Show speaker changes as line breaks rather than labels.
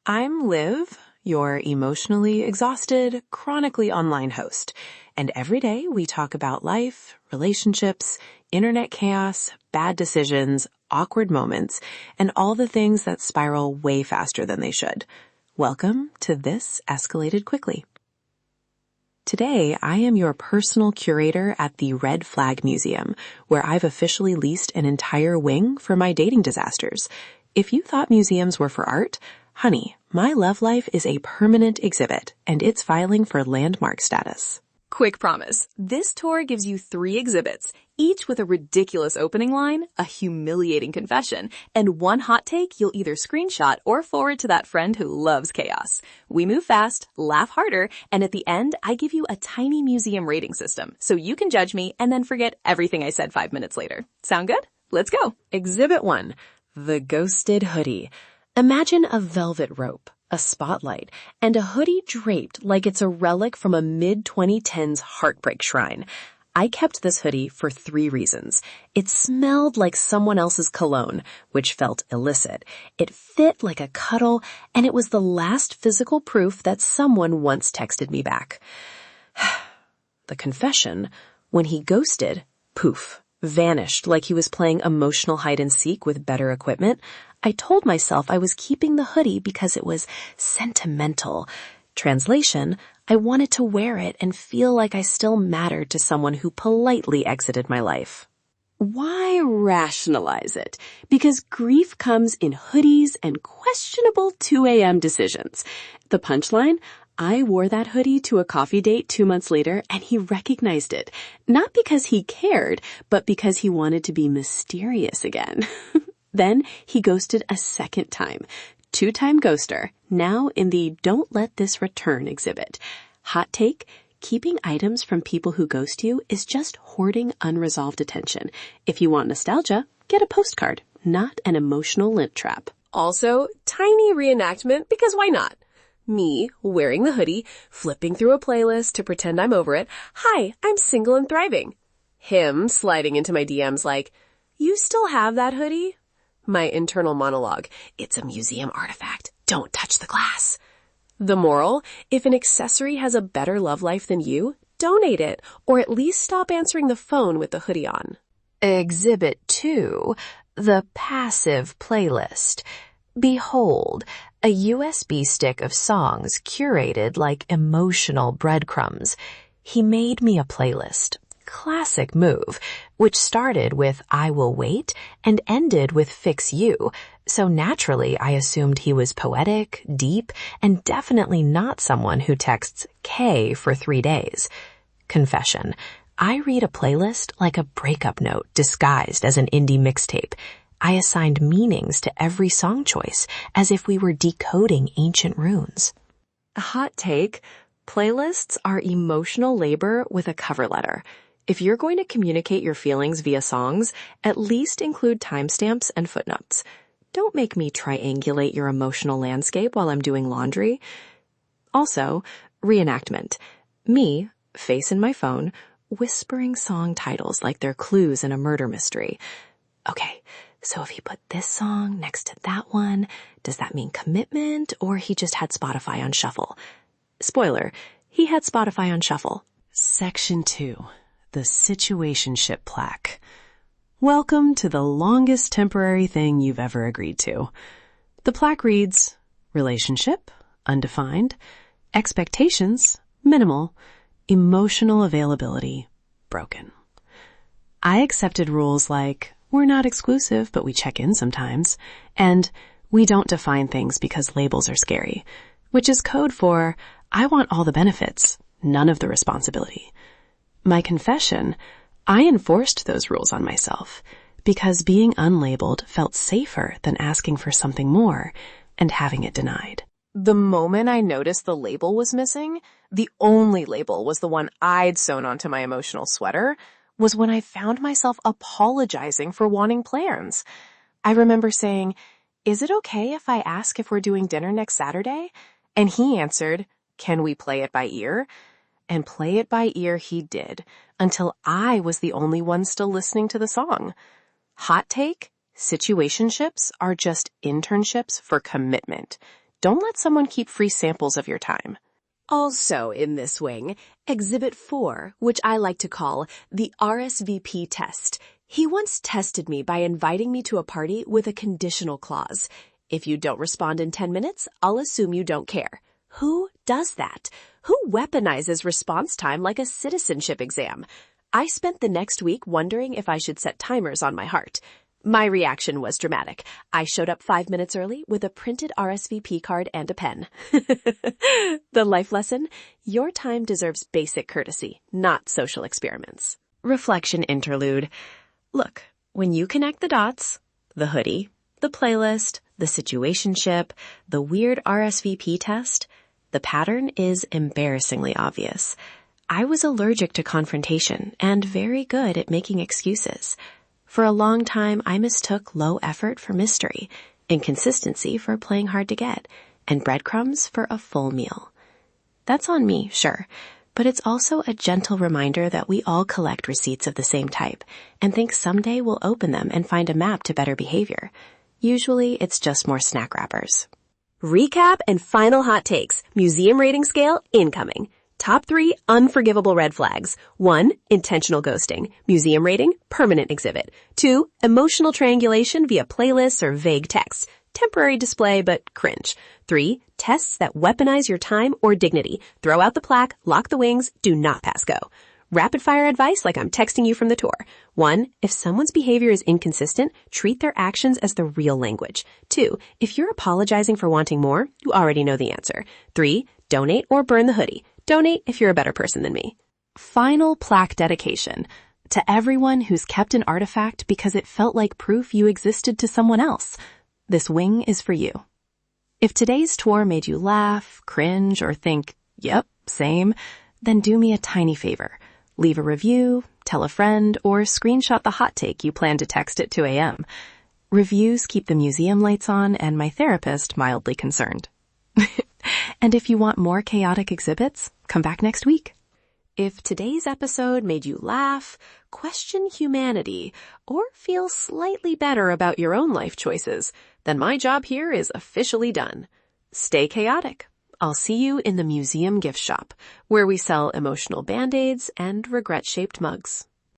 I'm Liv, your emotionally exhausted, chronically online host. And every day we talk about life, relationships, internet chaos, bad decisions, awkward moments, and all the things that spiral way faster than they should. Welcome to This Escalated Quickly. Today, I am your personal curator at the Red Flag Museum, where I've officially leased an entire wing for my dating disasters. If you thought museums were for art, honey, my love life is a permanent exhibit, and it's filing for landmark status.
Quick promise. This tour gives you 3 exhibits, each with a ridiculous opening line, a humiliating confession, and one hot take you'll either screenshot or forward to that friend who loves chaos. We move fast, laugh harder, and at the end, I give you a tiny museum rating system, so you can judge me and then forget everything I said 5 minutes later. Sound good? Let's go.
Exhibit 1. The Ghosted Hoodie. Imagine a velvet rope, a spotlight, and a hoodie draped like it's a relic from a mid-2010s heartbreak shrine. I kept this hoodie for 3 reasons. It smelled like someone else's cologne, which felt illicit. It fit like a cuddle, and it was the last physical proof that someone once texted me back. The confession, when he ghosted, poof, vanished like he was playing emotional hide and seek with better equipment. I told myself I was keeping the hoodie because it was sentimental. Translation, I wanted to wear it and feel like I still mattered to someone who politely exited my life. Why rationalize it? Because grief comes in hoodies and questionable 2 a.m. decisions. The punchline? I wore that hoodie to a coffee date 2 months later and he recognized it. Not because he cared, but because he wanted to be mysterious again. Then he ghosted a second time. 2-time ghoster, now in the Don't Let This Return exhibit. Hot take, keeping items from people who ghost you is just hoarding unresolved attention. If you want nostalgia, get a postcard, not an emotional lint trap.
Also, tiny reenactment because why not? Me, wearing the hoodie, flipping through a playlist to pretend I'm over it. Hi, I'm single and thriving. Him sliding into my DMs like, you still have that hoodie? My internal monologue, it's a museum artifact. Don't touch the glass. The moral, if an accessory has a better love life than you, donate it, or at least stop answering the phone with the hoodie on.
Exhibit 2. The Passive Playlist. Behold, a USB stick of songs curated like emotional breadcrumbs. He made me a playlist. Classic move, which started with I Will Wait and ended with Fix You. So naturally, I assumed he was poetic, deep, and definitely not someone who texts K for 3 days. Confession. I read a playlist like a breakup note disguised as an indie mixtape. I assigned meanings to every song choice as if we were decoding ancient runes. A hot take. Playlists are emotional labor with a cover letter. If you're going to communicate your feelings via songs, at least include timestamps and footnotes. Don't make me triangulate your emotional landscape while I'm doing laundry. Also, reenactment. Me, face in my phone, whispering song titles like they're clues in a murder mystery. Okay, so if he put this song next to that one, does that mean commitment or he just had Spotify on shuffle? Spoiler, he had Spotify on shuffle.
Section 2. The Situationship Plaque. Welcome to the longest temporary thing you've ever agreed to. The plaque reads, relationship, undefined, expectations, minimal, emotional availability, broken. I accepted rules like, we're not exclusive, but we check in sometimes, and we don't define things because labels are scary, which is code for, I want all the benefits, none of the responsibility. My confession, I enforced those rules on myself because being unlabeled felt safer than asking for something more and having it denied.
The moment I noticed the label was missing, the only label was the one I'd sewn onto my emotional sweater, was when I found myself apologizing for wanting plans. I remember saying, is it okay if I ask if we're doing dinner next Saturday? And he answered, can we play it by ear? And play it by ear he did, until I was the only one still listening to the song. Hot take, situationships are just internships for commitment.
Don't let someone keep free samples of your time.
Also in this wing, Exhibit 4, which I like to call the RSVP test. He once tested me by inviting me to a party with a conditional clause. If you don't respond in 10 minutes, I'll assume you don't care. Who does that? Who weaponizes response time like a citizenship exam? I spent the next week wondering if I should set timers on my heart. My reaction was dramatic. I showed up 5 minutes early with a printed RSVP card and a pen. The life lesson: your time deserves basic courtesy, not social experiments.
Reflection interlude. Look, when you connect the dots, the hoodie, the playlist, the situationship, the weird RSVP test, the pattern is embarrassingly obvious. I was allergic to confrontation and very good at making excuses. For a long time, I mistook low effort for mystery, inconsistency for playing hard to get, and breadcrumbs for a full meal. That's on me, sure, but it's also a gentle reminder that we all collect receipts of the same type and think someday we'll open them and find a map to better behavior. Usually, it's just more snack wrappers.
Recap and final hot takes. Museum rating scale incoming. Top 3 unforgivable red flags. 1. Intentional ghosting. Museum rating, permanent exhibit. 2. Emotional triangulation via playlists or vague texts. Temporary display, but cringe. 3. Tests that weaponize your time or dignity. Throw out the plaque, lock the wings, do not pass go. Rapid fire advice like I'm texting you from the tour. 1. If someone's behavior is inconsistent, treat their actions as the real language. 2. If you're apologizing for wanting more, you already know the answer. 3. Donate or burn the hoodie. Donate if you're a better person than me.
Final plaque dedication to everyone who's kept an artifact because it felt like proof you existed to someone else. This wing is for you. If today's tour made you laugh, cringe, or think, yep, same, then do me a tiny favor. Leave a review, tell a friend, or screenshot the hot take you plan to text at 2 a.m. Reviews keep the museum lights on and my therapist mildly concerned. And if you want more chaotic exhibits, come back next week.
If today's episode made you laugh, question humanity, or feel slightly better about your own life choices, then my job here is officially done. Stay chaotic. I'll see you in the museum gift shop, where we sell emotional band-aids and regret-shaped mugs.